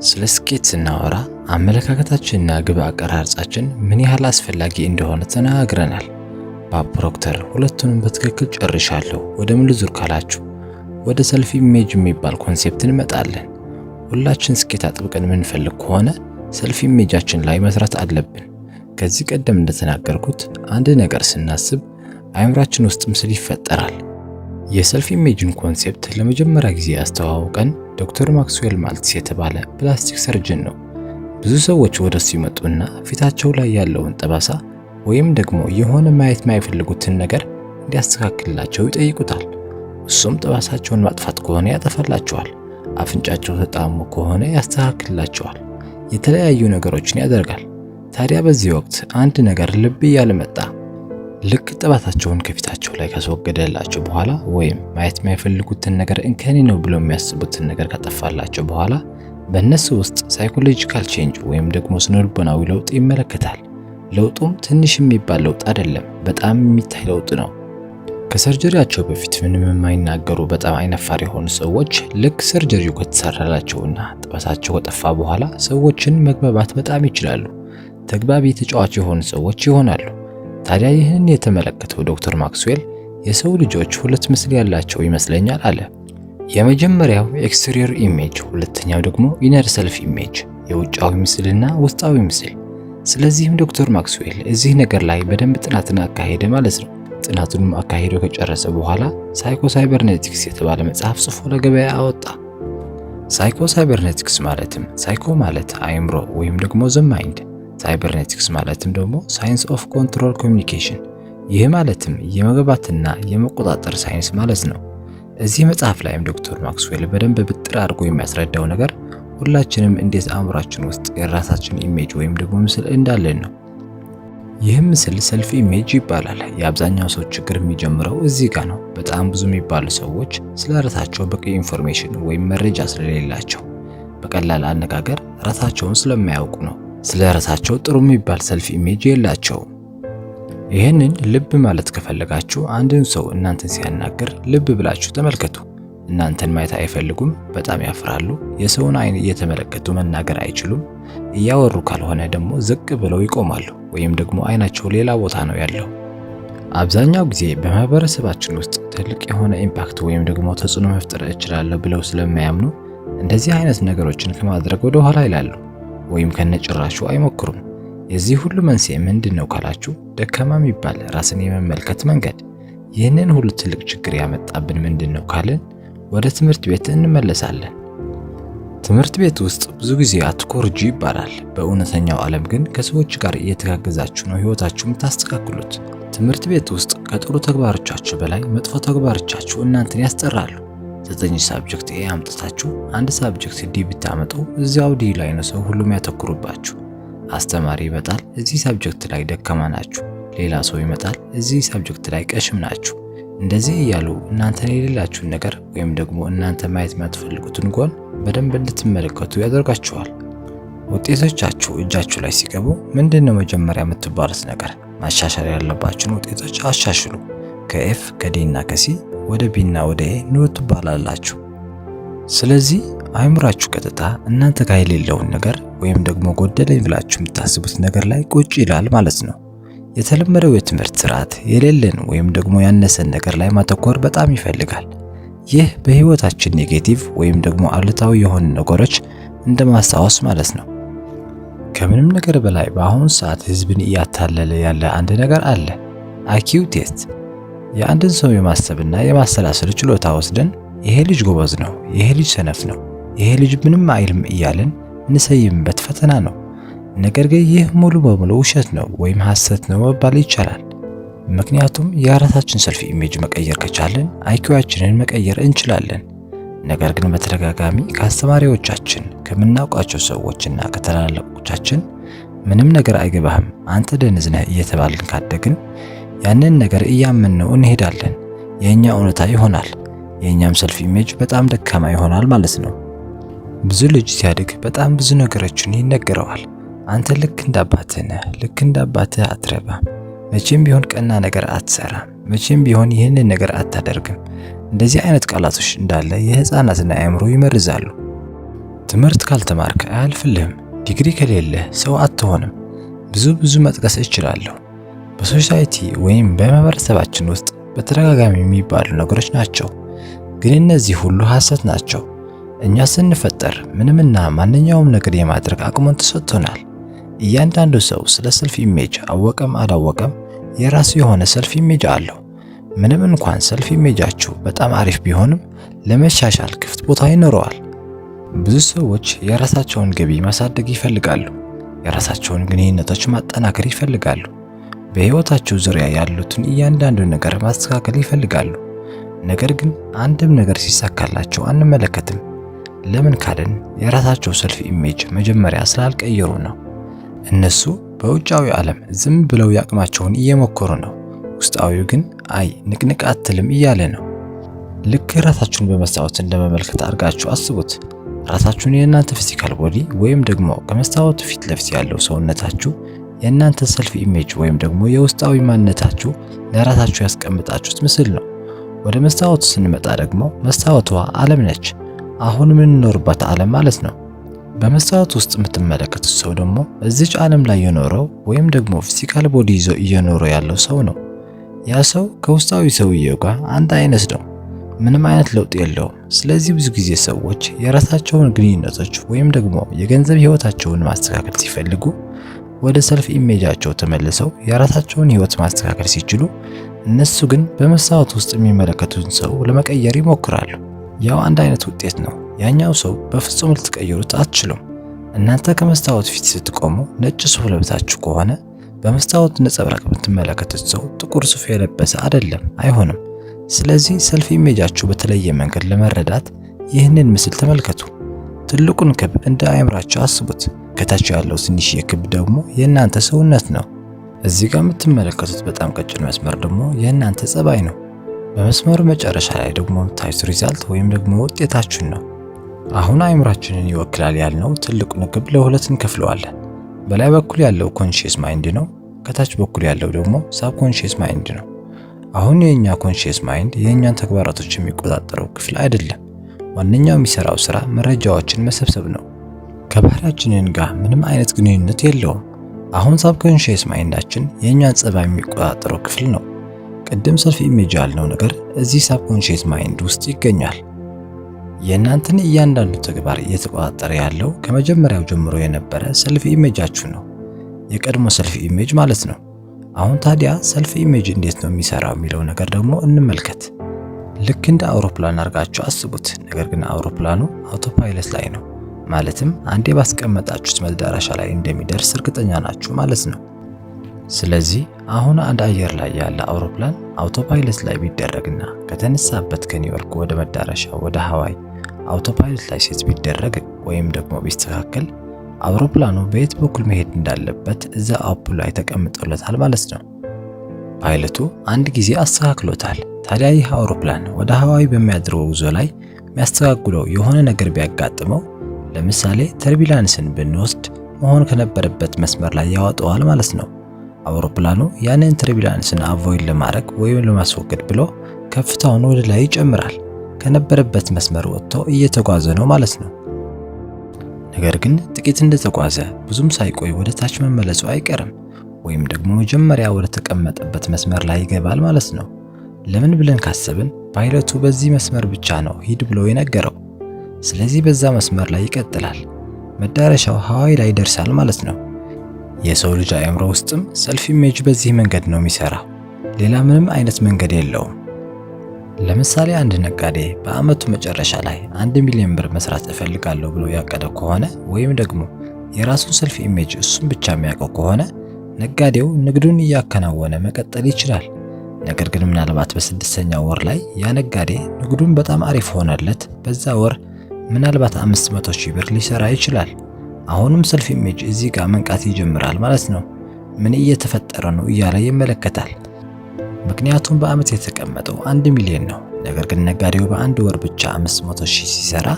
ስለ ስኬት ስናወራ አመለካከታችንና ግብ አቀራረጻችን ምን ያህል አስፈላጊ እንደሆነ ተናግረናል። ባብ ፕሮክተር ሁለቱንም በትክክል ጨርሻለሁ። ወደ ምን ልዙር ካላችሁ ወደ ሰልፍ ኢሜጅ የሚባል ኮንሴፕት እንመጣለን። ሁላችን ስኬት አጥብቀን የምንፈልግ ከሆነ ሰልፍ ኢሜጃችን ላይ መስራት አለብን። ከዚህ ቀደም እንደተናገርኩት አንድ ነገር ስናስብ አእምሯችን ውስጥ ምስል ይፈጠራል። የሰልፍ ኢሜጅን ኮንሴፕት ለመጀመሪያ ጊዜ ያስተዋወቀን ዶክተር ማክስዌል ማልትስ የተባለ ፕላስቲክ ሰርጅን ነው። ብዙ ሰዎች ወደሱ ይመጡና ፊታቸው ላይ ያለውን ጠባሳ ወይም ደግሞ የሆነ ማየት የማይፈልጉትን ነገር እንዲያስተካክልላቸው ይጠይቁታል። እሱም ጠባሳቸውን ማጥፋት ከሆነ ያጠፋላቸዋል፣ አፍንጫቸው ተጣሞ ከሆነ ያስተካክልላቸዋል፣ የተለያዩ ነገሮችን ያደርጋል። ታዲያ በዚህ ወቅት አንድ ነገር ልብ እያለ መጣ። ልክ ጠባሳቸውን ከፊታቸው ላይ ካስወገደላቸው በኋላ ወይም ማየት የማይፈልጉትን ነገር እንከኔ ነው ብለው የሚያስቡትን ነገር ካጠፋላቸው በኋላ በእነሱ ውስጥ ሳይኮሎጂካል ቼንጅ ወይም ደግሞ ስነልቦናዊ ለውጥ ይመለከታል። ለውጡም ትንሽ የሚባል ለውጥ አይደለም፣ በጣም የሚታይ ለውጥ ነው። ከሰርጀሪያቸው በፊት ምንም የማይናገሩ በጣም አይነፋር የሆኑ ሰዎች ልክ ሰርጀሪው ከተሰራላቸውና ጠባሳቸው ከጠፋ በኋላ ሰዎችን መግባባት በጣም ይችላሉ። ተግባቢ ተጫዋች የሆኑ ሰዎች ይሆናሉ። ታዲያ ይህንን የተመለከተው ዶክተር ማክስዌል የሰው ልጆች ሁለት ምስል ያላቸው ይመስለኛል አለ። የመጀመሪያው ኤክስተሪየር ኢሜጅ፣ ሁለተኛው ደግሞ ኢነር ሰልፍ ኢሜጅ፣ የውጫዊ ምስልና ውስጣዊ ምስል። ስለዚህም ዶክተር ማክስዌል እዚህ ነገር ላይ በደንብ ጥናትን አካሄደ ማለት ነው። ጥናቱንም አካሄዶ ከጨረሰ በኋላ ሳይኮ ሳይበርኔቲክስ የተባለ መጽሐፍ ጽፎ ለገበያ አወጣ። ሳይኮ ሳይበርኔቲክስ ማለትም ሳይኮ ማለት አእምሮ ወይም ደግሞ ዘ ማይንድ፣ ሳይበርኔቲክስ ማለትም ደግሞ ሳይንስ ኦፍ ኮንትሮል ኮሚኒኬሽን፣ ይህ ማለትም የመግባባትና የመቆጣጠር ሳይንስ ማለት ነው። እዚህ መጽሐፍ ላይም ዶክተር ማክስዌል በደንብ ብጥር አድርጎ የሚያስረዳው ነገር ሁላችንም እንዴት አእምሯችን ውስጥ የራሳችን ኢሜጅ ወይም ደግሞ ምስል እንዳለን ነው። ይህ ምስል ሰልፍ ኢሜጅ ይባላል። የአብዛኛው ሰው ችግር የሚጀምረው እዚህ ጋር ነው። በጣም ብዙ የሚባሉ ሰዎች ስለ ራሳቸው በቂ ኢንፎርሜሽን ወይም መረጃ ስለሌላቸው፣ በቀላል አነጋገር ራሳቸውን ስለማያውቁ ነው። ስለ ራሳቸው ጥሩ የሚባል ሰልፍ ኢሜጅ የላቸውም። ይህንን ልብ ማለት ከፈለጋችሁ አንድን ሰው እናንተን ሲያናግር ልብ ብላችሁ ተመልከቱ። እናንተን ማየት አይፈልጉም፣ በጣም ያፍራሉ፣ የሰውን አይን እየተመለከቱ መናገር አይችሉም። እያወሩ ካልሆነ ደግሞ ዝቅ ብለው ይቆማሉ ወይም ደግሞ አይናቸው ሌላ ቦታ ነው ያለው። አብዛኛው ጊዜ በማህበረሰባችን ውስጥ ትልቅ የሆነ ኢምፓክት ወይም ደግሞ ተጽዕኖ መፍጠር እችላለሁ ብለው ስለማያምኑ እንደዚህ አይነት ነገሮችን ከማድረግ ወደ ኋላ ይላሉ ወይም ከነጭራሹ አይሞክሩም። የዚህ ሁሉ መንስኤ ምንድን ነው ካላችሁ ደካማ የሚባል ራስን የመመልከት መንገድ። ይህንን ሁሉ ትልቅ ችግር ያመጣብን ምንድን ነው ካልን ወደ ትምህርት ቤት እንመለሳለን። ትምህርት ቤት ውስጥ ብዙ ጊዜ አትኮርጂ ይባላል። በእውነተኛው ዓለም ግን ከሰዎች ጋር እየተጋገዛችሁ ነው ህይወታችሁ የምታስተካክሉት። ትምህርት ቤት ውስጥ ከጥሩ ተግባሮቻችሁ በላይ መጥፎ ተግባሮቻችሁ እናንተን ያስጠራሉ። 9 ሳብጀክት ኤ አምጥታችሁ አንድ ሳብጀክት ዲ ብታመጡ እዚያው ዲ ላይ ነው ሰው ሁሉም ያተኩሩባችሁ። አስተማሪ ይመጣል፣ እዚህ ሳብጀክት ላይ ደካማ ናችሁ። ሌላ ሰው ይመጣል፣ እዚህ ሳብጀክት ላይ ቀሽም ናችሁ። እንደዚህ እያሉ እናንተን የሌላችሁን ነገር ወይም ደግሞ እናንተ ማየት የማትፈልጉትን ጎን በደንብ እንድትመለከቱ ያደርጋችኋል። ውጤቶቻችሁ እጃችሁ ላይ ሲገቡ ምንድነው መጀመሪያ የምትባሉት ነገር? ማሻሻል ያለባችሁን ውጤቶች አሻሽሉ። ከኤፍ ከዲ እና ከሲ ወደ ቢ እና ወደ ኤ ኑ ትባላላችሁ። ስለዚህ አእምሯችሁ ቀጥታ እናንተ ጋር የሌለውን ነገር ወይም ደግሞ ጎደለኝ ብላችሁ የምታስቡት ነገር ላይ ቁጭ ይላል ማለት ነው። የተለመደው የትምህርት ስርዓት የሌለን ወይም ደግሞ ያነሰን ነገር ላይ ማተኮር በጣም ይፈልጋል። ይህ በህይወታችን ኔጌቲቭ ወይም ደግሞ አሉታዊ የሆኑ ነገሮች እንደማስታወስ ማለት ነው። ከምንም ነገር በላይ በአሁኑ ሰዓት ህዝብን እያታለለ ያለ አንድ ነገር አለ፣ አይኪው ቴስት። የአንድን ሰው የማሰብና የማሰላሰል ችሎታ ወስደን ይሄ ልጅ ጎበዝ ነው፣ ይሄ ልጅ ሰነፍ ነው፣ ይሄ ልጅ ምንም አይልም እያልን እንሰይምበት ፈተና ነው። ነገር ግን ይህ ሙሉ በሙሉ ውሸት ነው ወይም ሐሰት ነው መባል ይቻላል። ምክንያቱም የራሳችን ሰልፍ ኢሜጅ መቀየር ከቻለን አይኪዋችንን መቀየር እንችላለን። ነገር ግን በተደጋጋሚ ከአስተማሪዎቻችን፣ ከምናውቃቸው ሰዎችና ከተላላቆቻችን ምንም ነገር አይገባህም፣ አንተ ደንዝ ነህ እየተባልን ካደግን ያንን ነገር እያመንነው እንሄዳለን። የኛ እውነታ ይሆናል። የኛም ሰልፍ ኢሜጅ በጣም ደካማ ይሆናል ማለት ነው። ብዙ ልጅ ሲያድግ በጣም ብዙ ነገሮችን ይነገረዋል። አንተ ልክ እንዳባትህ ነህ፣ ልክ እንዳባትህ አትረባም፣ መቼም ቢሆን ቀና ነገር አትሰራም፣ መቼም ቢሆን ይህንን ነገር አታደርግም። እንደዚህ አይነት ቃላቶች እንዳለ የህፃናትን አእምሮ ይመርዛሉ። ትምህርት ካልተማርክ አያልፍልህም። ዲግሪ ከሌለህ ሰው አትሆንም። ብዙ መጥቀስ እችላለሁ። በሶሳይቲ ወይም በማህበረሰባችን ውስጥ በተደጋጋሚ የሚባሉ ነገሮች ናቸው። ግን እነዚህ ሁሉ ሐሰት ናቸው። እኛ ስንፈጠር ምንምና ማንኛውም ነገር የማድረግ አቅሙን ተሰጥቶናል። እያንዳንዱ ሰው ስለ ሰልፍ ኢሜጅ አወቀም አላወቀም የራሱ የሆነ ሰልፍ ኢሜጅ አለው። ምንም እንኳን ሰልፍ ኢሜጃችሁ በጣም አሪፍ ቢሆንም ለመሻሻል ክፍት ቦታ ይኖረዋል። ብዙ ሰዎች የራሳቸውን ገቢ ማሳደግ ይፈልጋሉ። የራሳቸውን ግንኙነቶች ማጠናከር ይፈልጋሉ። በህይወታቸው ዙሪያ ያሉትን እያንዳንዱ ነገር ማስተካከል ይፈልጋሉ። ነገር ግን አንድም ነገር ሲሳካላቸው አንመለከትም። ለምን ካልን የራሳቸው ሰልፍ ኢሜጅ መጀመሪያ ስላልቀየሩ ነው። እነሱ በውጫዊ ዓለም ዝም ብለው ያቅማቸውን እየሞከሩ ነው። ውስጣዊው ግን አይ ንቅንቅ አትልም እያለ ነው። ልክ ራሳችሁን በመስታወት እንደመመልከት አድርጋችሁ አስቡት። ራሳችሁን የእናንተ ፊዚካል ቦዲ ወይም ደግሞ ከመስታወቱ ፊት ለፊት ያለው ሰውነታችሁ የእናንተ ሰልፍ ኢሜጅ ወይም ደግሞ የውስጣዊ ማንነታችሁ ለራሳችሁ ያስቀምጣችሁት ምስል ነው። ወደ መስታወቱ ስንመጣ ደግሞ መስታወቷ ዓለም ነች። አሁን የምንኖርባት ዓለም ማለት ነው። በመስታወት ውስጥ የምትመለከቱት ሰው ደግሞ እዚች ዓለም ላይ የኖረው ወይም ደግሞ ፊዚካል ቦዲ ይዞ እየኖረ ያለው ሰው ነው። ያ ሰው ከውስጣዊ ሰውየው ጋር አንድ አይነት ነው። ምንም አይነት ለውጥ የለውም። ስለዚህ ብዙ ጊዜ ሰዎች የራሳቸውን ግንኙነቶች ወይም ደግሞ የገንዘብ ህይወታቸውን ማስተካከል ሲፈልጉ ወደ ሰልፍ ኢሜጃቸው ተመልሰው የራሳቸውን ህይወት ማስተካከል ሲችሉ፣ እነሱ ግን በመስታወት ውስጥ የሚመለከቱትን ሰው ለመቀየር ይሞክራሉ። ያው አንድ አይነት ውጤት ነው። ያኛው ሰው በፍጹም ልትቀይሩት አትችሉም። እናንተ ከመስታወት ፊት ስትቆሙ ነጭ ሱፍ ለብሳችሁ ከሆነ በመስታወት ነጸብራቅ የምትመለከቱት ሰው ጥቁር ሱፍ የለበሰ አይደለም፣ አይሆንም። ስለዚህ ሰልፍ ኢሜጃችሁ በተለየ መንገድ ለመረዳት ይህንን ምስል ተመልከቱ። ትልቁን ክብ እንደ አእምራችሁ አስቡት። ከታች ያለው ትንሽ ክብ ደግሞ የእናንተ ሰውነት ነው። እዚህ ጋር የምትመለከቱት በጣም ቀጭን መስመር ደግሞ የእናንተ ጸባይ ነው። በመስመሩ መጨረሻ ላይ ደግሞ የምታዩት ሪዛልት ወይም ደግሞ ውጤታችሁን ነው። አሁን አእምራችንን ይወክላል ያልነው ትልቁን ክብ ለሁለት እንከፍለዋለን። በላይ በኩል ያለው ኮንሺየስ ማይንድ ነው። ከታች በኩል ያለው ደግሞ ሳብኮንሺየስ ማይንድ ነው። አሁን የኛ ኮንሺየስ ማይንድ የኛን ተግባራቶች የሚቆጣጠረው ክፍል አይደለም። ዋነኛው የሚሰራው ስራ መረጃዎችን መሰብሰብ ነው። ከባህሪያችንን ጋር ምንም አይነት ግንኙነት የለውም። አሁን ሳብኮንሺየስ ማይንዳችን የኛን ጸባይ የሚቆጣጠረው ክፍል ነው። ቅድም ሰልፍ ኢሜጅ ያልነው ነገር እዚህ ሳብኮንሺየስ ማይንድ ውስጥ ይገኛል። የእናንተን እያንዳንዱ ተግባር እየተቆጣጠረ ያለው ከመጀመሪያው ጀምሮ የነበረ ሰልፍ ኢሜጃችሁ ነው። የቀድሞ ሰልፍ ኢሜጅ ማለት ነው። አሁን ታዲያ ሰልፍ ኢሜጅ እንዴት ነው የሚሰራው የሚለው ነገር ደግሞ እንመልከት። ልክ እንደ አውሮፕላን አድርጋችሁ አስቡት። ነገር ግን አውሮፕላኑ አውቶፓይለት ላይ ነው። ማለትም አንዴ ባስቀመጣችሁት መዳረሻ ላይ እንደሚደርስ እርግጠኛ ናችሁ ማለት ነው። ስለዚህ አሁን አንድ አየር ላይ ያለ አውሮፕላን አውቶፓይለት ላይ ቢደረግና ከተነሳበት ከኒውዮርክ ወደ መዳረሻው ወደ ሃዋይ አውቶፓይለት ላይ ሴት ቢደረግ ወይም ደግሞ ቢስተካከል አውሮፕላኑ በየት በኩል መሄድ እንዳለበት እዛ አፑ ላይ ተቀምጦለታል ማለት ነው። ፓይለቱ አንድ ጊዜ አስተካክሎታል። ታዲያ ይህ አውሮፕላን ወደ ሃዋይ በሚያድረው ጉዞ ላይ የሚያስተካክለው የሆነ ነገር ቢያጋጥመው፣ ለምሳሌ ተርቢላንስን ብንወስድ መሆን ከነበረበት መስመር ላይ ያወጣዋል ማለት ነው። አውሮፕላኑ ያንን ተርቢላንስን አቮይድ ለማድረግ ወይም ለማስወገድ ብሎ ከፍታውን ወደ ላይ ይጨምራል። ከነበረበት መስመር ወጥቶ እየተጓዘ ነው ማለት ነው። ነገር ግን ጥቂት እንደተጓዘ ብዙም ሳይቆይ ወደ ታች መመለሱ አይቀርም፣ ወይም ደግሞ መጀመሪያ ወደ ተቀመጠበት መስመር ላይ ይገባል ማለት ነው። ለምን ብለን ካሰብን ፓይለቱ በዚህ መስመር ብቻ ነው ሂድ ብሎ የነገረው። ስለዚህ በዛ መስመር ላይ ይቀጥላል። መዳረሻው ሃዋይ ላይ ይደርሳል ማለት ነው። የሰው ልጅ አእምሮ ውስጥም ሰልፍ ኢሜጅ በዚህ መንገድ ነው የሚሰራው። ሌላ ምንም አይነት መንገድ የለውም። ለምሳሌ አንድ ነጋዴ በአመቱ መጨረሻ ላይ 1 ሚሊዮን ብር መስራት እፈልጋለሁ ብሎ ያቀደው ከሆነ ወይም ደግሞ የራሱን ሰልፍ ኢሜጅ እሱን ብቻ የሚያውቀው ከሆነ ነጋዴው ንግዱን እያከናወነ መቀጠል ይችላል። ነገር ግን ምናልባት በስድስተኛው ወር ላይ ያ ነጋዴ ንግዱን በጣም አሪፍ ሆነለት፣ በዛ ወር ምናልባት 500,000 ብር ሊሰራ ይችላል። አሁንም ሰልፍ ኢሜጅ እዚህ ጋር መንቃት ይጀምራል ማለት ነው። ምን እየተፈጠረ ነው እያለ ይመለከታል። ምክንያቱም በአመት የተቀመጠው 1 ሚሊዮን ነው። ነገር ግን ነጋዴው በአንድ ወር ብቻ 500,000 ሲሰራ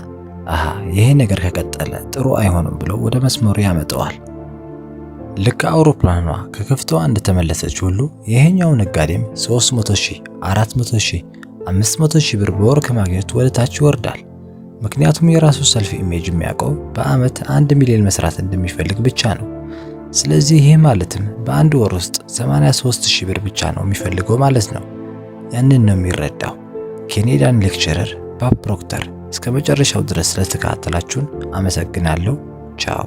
ይሄ ነገር ከቀጠለ ጥሩ አይሆንም ብሎ ወደ መስመሩ ያመጣዋል። ልክ አውሮፕላኗ ከከፍታዋ እንደተመለሰች ሁሉ ይሄኛው ነጋዴም 300,000፣ 400,000፣ 500,000 ብር በወር ከማግኘት ወደ ታች ይወርዳል። ምክንያቱም የራሱ ሰልፍ ኢሜጅ የሚያውቀው በአመት 1 ሚሊዮን መስራት እንደሚፈልግ ብቻ ነው። ስለዚህ ይህ ማለትም በአንድ ወር ውስጥ 83,000 ብር ብቻ ነው የሚፈልገው ማለት ነው። ያንን ነው የሚረዳው። ኬኔዲያን ሌክቸረር ባብ ፕሮክተር። እስከ መጨረሻው ድረስ ስለተከታተላችሁን አመሰግናለሁ። ቻው